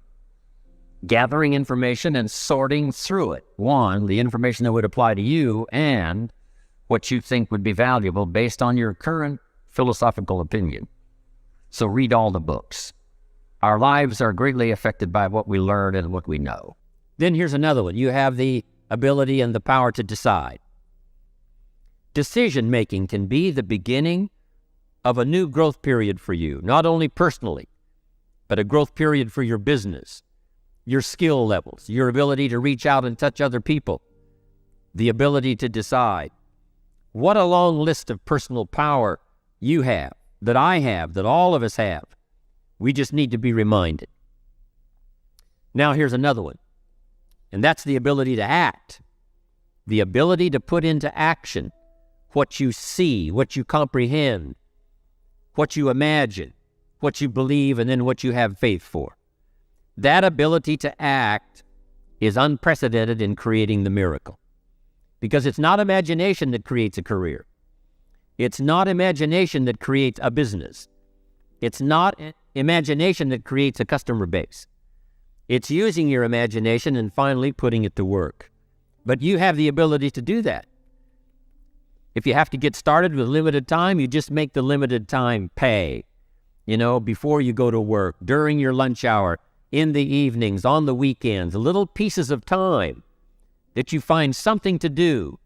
gathering information and sorting through it. One, the information that would apply to you and what you think would be valuable based on your current philosophical opinion. So read all the books. Our lives are greatly affected by what we learn and what we know. Then here's another one. You have the ability and the power to decide. Decision-making can be the beginning of a new growth period for you, not only personally, but a growth period for your business, your skill levels, your ability to reach out and touch other people, the ability to decide. What a long list of personal power you have, that I have, that all of us have. We just need to be reminded. Now here's another one, and that's the ability to act, the ability to put into action what you see, what you comprehend, what you imagine, what you believe, and then what you have faith for. That ability to act is unprecedented in creating the miracle. Because it's not imagination that creates a career. It's not imagination that creates a business. It's not imagination that creates a customer base. It's using your imagination and finally putting it to work. But you have the ability to do that. If you have to get started with limited time, you just make the limited time pay. Before you go to work, during your lunch hour, in the evenings, on the weekends, little pieces of time that you find something to do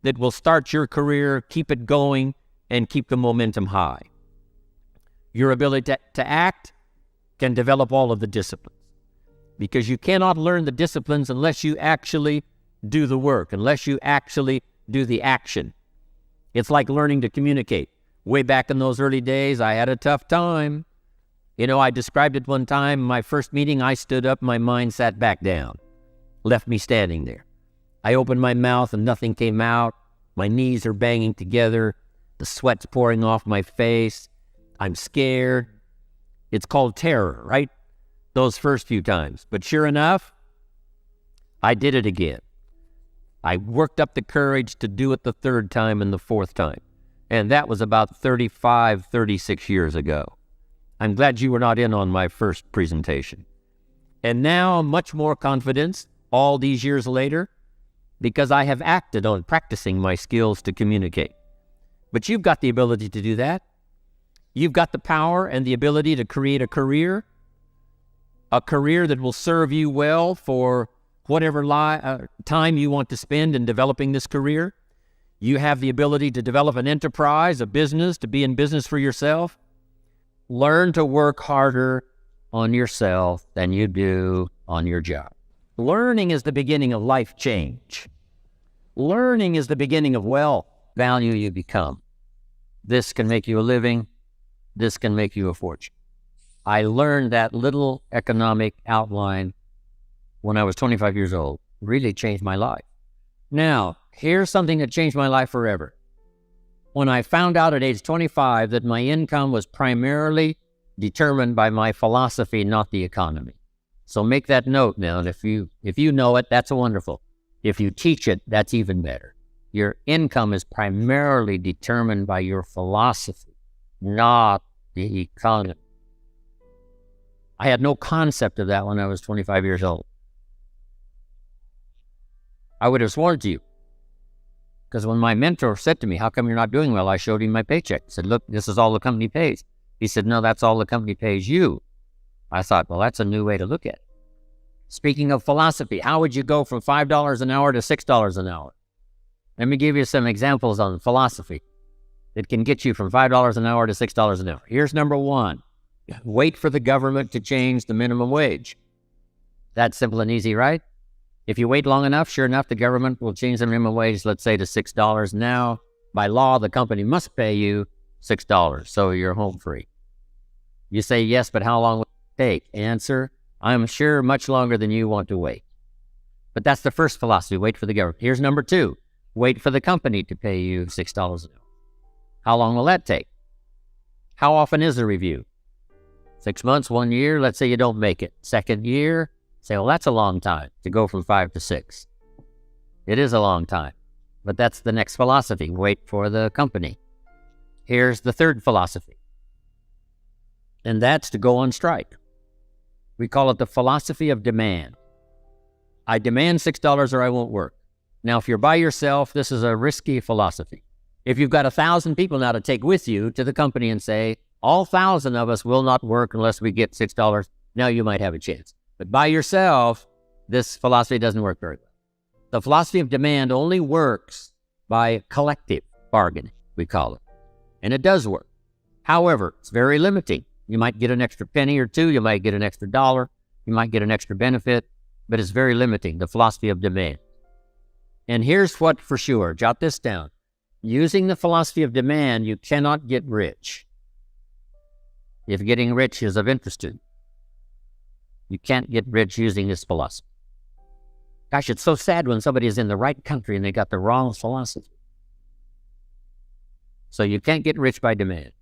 that will start your career, keep it going, and keep the momentum high. Your ability to act can develop all of the disciplines, because you cannot learn the disciplines unless you actually do the work, unless you actually do the action. It's like learning to communicate. Way back in those early days, I had a tough time. I described it one time, my first meeting, I stood up, my mind sat back down, left me standing there. I opened my mouth and nothing came out. My knees are banging together. The sweat's pouring off my face. I'm scared. It's called terror, right? Those first few times. But sure enough, I did it again. I worked up the courage to do it the third time and the fourth time. And that was about 35, 36 years ago. I'm glad you were not in on my first presentation. And now much more confidence all these years later, because I have acted on practicing my skills to communicate. But you've got the ability to do that. You've got the power and the ability to create a career that will serve you well for whatever time you want to spend in developing this career. You have the ability to develop an enterprise, a business, to be in business for yourself. Learn to work harder on yourself than you do on your job. Learning is the beginning of life change. Learning is the beginning of wealth, value you become. This can make you a living. This can make you a fortune. I learned that little economic outline when I was 25 years old. Really changed my life. Now, here's something that changed my life forever. When I found out at age 25 that my income was primarily determined by my philosophy, not the economy. So make that note now. And if you know it, that's wonderful. If you teach it, that's even better. Your income is primarily determined by your philosophy, not the economy. I had no concept of that when I was 25 years old. I would have sworn to you. Because when my mentor said to me, "How come you're not doing well?" I showed him my paycheck. I said, "Look, this is all the company pays." He said, "No, that's all the company pays you." I thought, well, that's a new way to look at it. Speaking of philosophy, how would you go from $5 an hour to $6 an hour? Let me give you some examples on philosophy that can get you from $5 an hour to $6 an hour. Here's number one. Wait for the government to change the minimum wage. That's simple and easy, right? If you wait long enough, sure enough, the government will change the minimum wage, let's say to $6. Now, by law, the company must pay you $6, so you're home free. You say, yes, but how long will it take? Answer, I'm sure much longer than you want to wait. But that's the first philosophy, wait for the government. Here's number two, wait for the company to pay you $6 an hour. How long will that take? How often is the review? 6 months, 1 year, let's say you don't make it. Second year, say, well, that's a long time to go from 5 to 6. It is a long time, but that's the next philosophy, wait for the company. Here's the third philosophy, and that's to go on strike. We call it the philosophy of demand. I demand $6 or I won't work. Now, if you're by yourself, this is a risky philosophy. If you've got 1,000 people now to take with you to the company and say, all 1,000 of us will not work unless we get $6, now you might have a chance. But by yourself, this philosophy doesn't work very well. The philosophy of demand only works by collective bargaining, we call it. And it does work. However, it's very limiting. You might get an extra penny or two, you might get an extra dollar, you might get an extra benefit, but it's very limiting, the philosophy of demand. And here's what for sure, jot this down. Using the philosophy of demand, you cannot get rich. If getting rich is of interest to you, you can't get rich using this philosophy. Gosh, it's so sad when somebody is in the right country and they got the wrong philosophy. So you can't get rich by demand.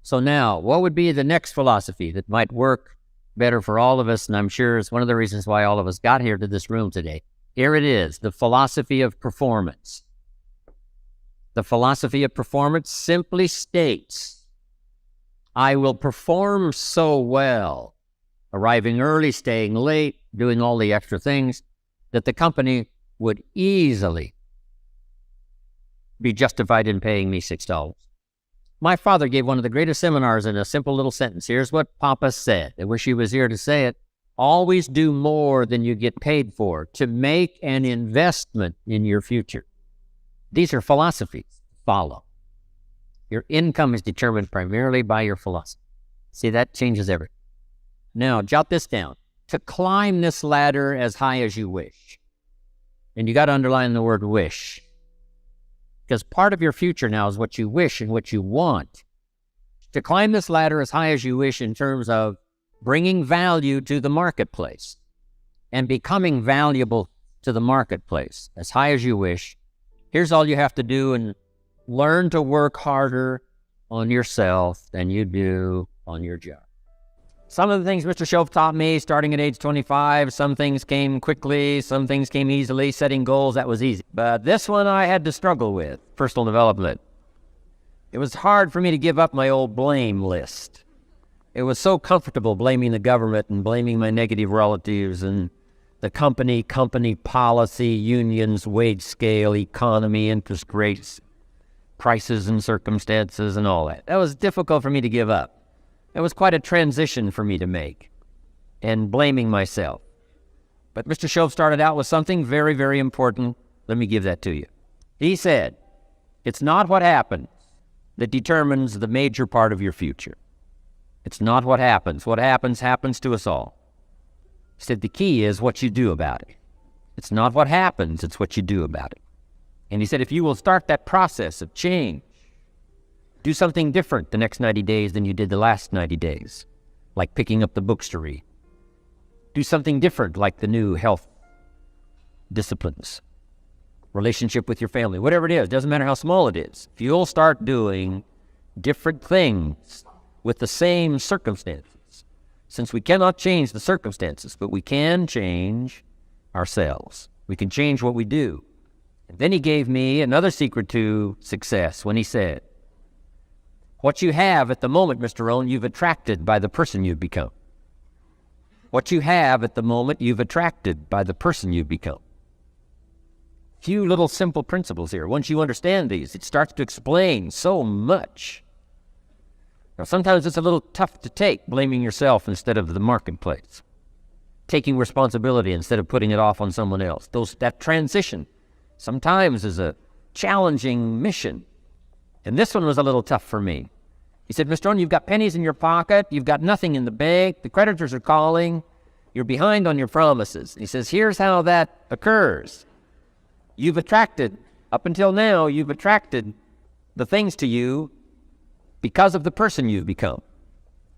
So now, what would be the next philosophy that might work better for all of us? And I'm sure it's one of the reasons why all of us got here to this room today. Here it is, the philosophy of performance. The philosophy of performance simply states, I will perform so well, arriving early, staying late, doing all the extra things, that the company would easily be justified in paying me $6. My father gave one of the greatest seminars in a simple little sentence. Here's what Papa said. I wish he was here to say it. Always do more than you get paid for to make an investment in your future. These are philosophies to follow. Your income is determined primarily by your philosophy. See, that changes everything. Now, jot this down. To climb this ladder as high as you wish. And you got to underline the word wish. Because part of your future now is what you wish and what you want. To climb this ladder as high as you wish in terms of bringing value to the marketplace and becoming valuable to the marketplace as high as you wish, here's all you have to do, and learn to work harder on yourself than you do on your job. Some of the things Mr. Shove taught me starting at age 25, some things came quickly, some things came easily. Setting goals, that was easy. But this one I had to struggle with, personal development. It was hard for me to give up my old blame list. It was so comfortable blaming the government and blaming my negative relatives and the company policy, unions, wage scale, economy, interest rates, prices and circumstances and all that. That was difficult for me to give up. It was quite a transition for me to make, and blaming myself. But Mr. Shove started out with something very, very important. Let me give that to you. He said, it's not what happens that determines the major part of your future. It's not what happens. What happens to us all. He said the key is what you do about it. It's not what happens, it's what you do about it. And he said if you will start that process of change, do something different the next 90 days than you did the last 90 days, like picking up the books to read. Do something different like the new health disciplines, relationship with your family, whatever it is, doesn't matter how small it is. If you'll start doing different things with the same circumstances, since we cannot change the circumstances, but we can change ourselves. We can change what we do. And then he gave me another secret to success when he said, what you have at the moment, Mr. Rohn, you've attracted by the person you've become. What you have at the moment, you've attracted by the person you've become. Few little simple principles here. Once you understand these, it starts to explain so much. Now, sometimes it's a little tough to take, blaming yourself instead of the marketplace. Taking responsibility instead of putting it off on someone else. That transition sometimes is a challenging mission. And this one was a little tough for me. He said, Mr. Rohn, you've got pennies in your pocket, you've got nothing in the bank, the creditors are calling, you're behind on your promises. He says, here's how that occurs. You've attracted, up until now, you've attracted the things to you because of the person you've become.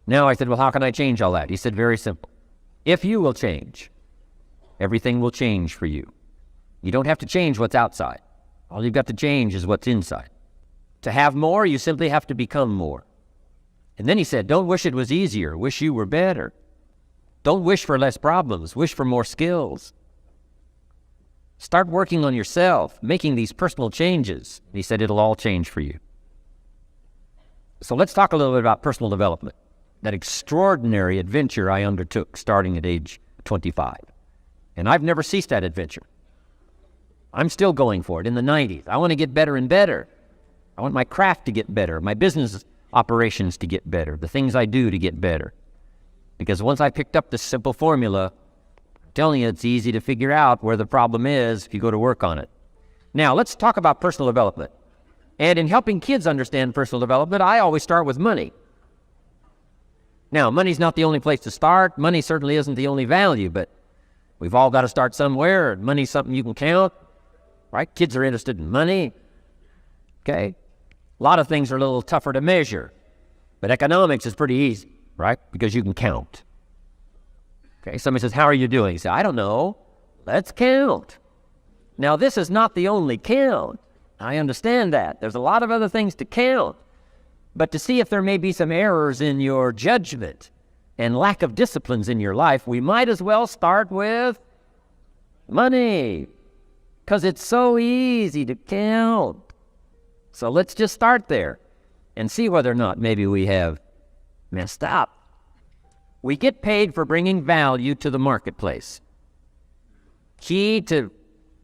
Now I said, well, how can I change all that? He said, very simple. If you will change, everything will change for you. You don't have to change what's outside. All you've got to change is what's inside. To have more, you simply have to become more. And then he said, don't wish it was easier, wish you were better. Don't wish for less problems, wish for more skills. Start working on yourself, making these personal changes. He said it'll all change for you. So let's talk a little bit about personal development. that extraordinary adventure I undertook starting at age 25. And I've never ceased that adventure. I'm still going for it in the 90s. I want to get better and better. I want my craft to get better, my business operations to get better, the things I do to get better. Because once I picked up this simple formula, I'm telling you, it's easy to figure out where the problem is if you go to work on it. Now, let's talk about personal development. And in helping kids understand personal development, I always start with money. Now, money's not the only place to start. Money certainly isn't the only value, but we've all got to start somewhere. Money's something you can count, right? Kids are interested in money. Okay? A lot of things are a little tougher to measure, but economics is pretty easy, right? Because you can count. Okay, somebody says, how are you doing? You say, I don't know. Let's count. Now, this is not the only count. I understand that. There's a lot of other things to count. But to see if there may be some errors in your judgment and lack of disciplines in your life, we might as well start with money, because it's so easy to count. So let's just start there and see whether or not maybe we have messed up. We get paid for bringing value to the marketplace. Key to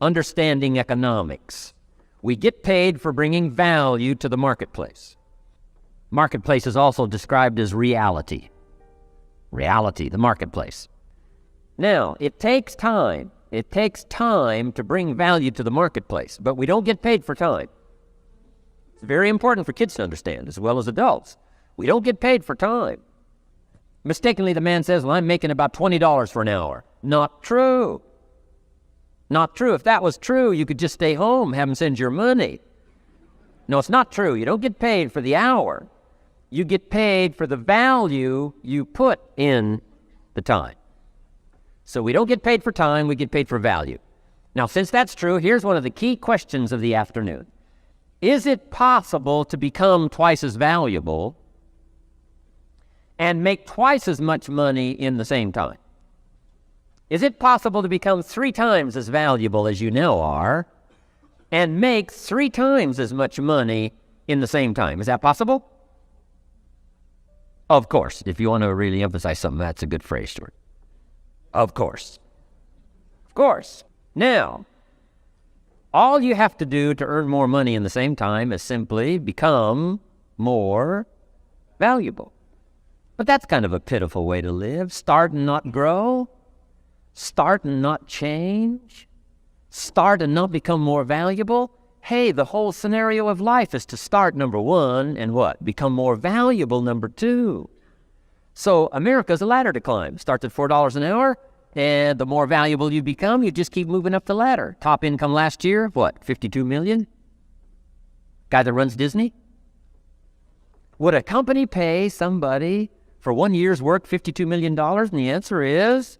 understanding economics. We get paid for bringing value to the marketplace. Marketplace is also described as reality. Reality, the marketplace. Now, it takes time. It takes time to bring value to the marketplace, but we don't get paid for time. It's very important for kids to understand, as well as adults. We don't get paid for time. Mistakenly, the man says, well, I'm making about $20 for an hour. Not true. Not true. If that was true, you could just stay home, have them send your money. No, it's not true. You don't get paid for the hour. You get paid for the value you put in the time. So we don't get paid for time, we get paid for value. Now, since that's true, here's one of the key questions of the afternoon. Is it possible to become twice as valuable and make twice as much money in the same time? Is it possible to become 3 times as valuable as you now are and make 3 times as much money in the same time? Is that possible? Of course. If you want to really emphasize something, that's a good phrase, Stuart. Of course. Of course. Now, all you have to do to earn more money in the same time is simply become more valuable. But that's kind of a pitiful way to live. Start and not grow. Start and not change. Start and not become more valuable. Hey, the whole scenario of life is to start, number 1, and what? Become more valuable, number 2. So America's a ladder to climb. Starts at $4 an hour, and the more valuable you become, you just keep moving up the ladder. Top income last year, what, 52 million? Guy that runs Disney? Would a company pay somebody for 1 year's work $52 million? And the answer is,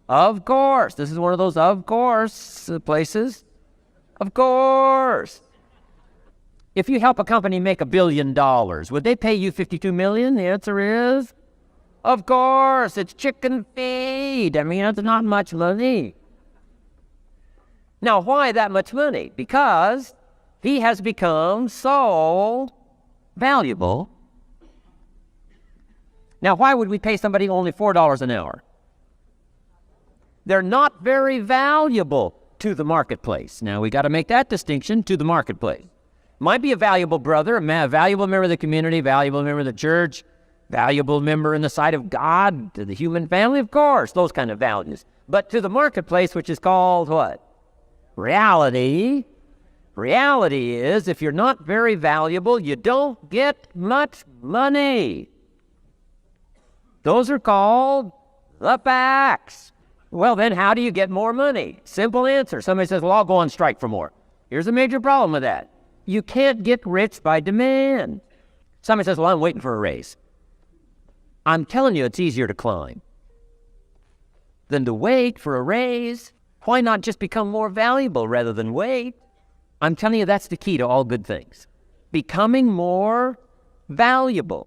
of course. This is one of those of course places. Of course. If you help a company make $1 billion, would they pay you $52 million? The answer is, of course. It's chicken feed. I mean, that's not much money. Now, why that much money? Because he has become so valuable. Now, why would we pay somebody only $4 an hour? They're not very valuable to the marketplace. Now, we got to make that distinction, to the marketplace. Might be a valuable brother, a valuable member of the community, valuable member of the church, valuable member in the sight of God, to the human family, of course, those kind of values. But to the marketplace, which is called what? Reality. Reality is, if you're not very valuable, you don't get much money. Those are called the facts. Well, then how do you get more money? Simple answer. Somebody says, well, I'll go on strike for more. Here's a major problem with that. You can't get rich by demand. Somebody says, well, I'm waiting for a raise. I'm telling you, it's easier to climb than to wait for a raise. Why not just become more valuable rather than wait? I'm telling you, that's the key to all good things. Becoming more valuable.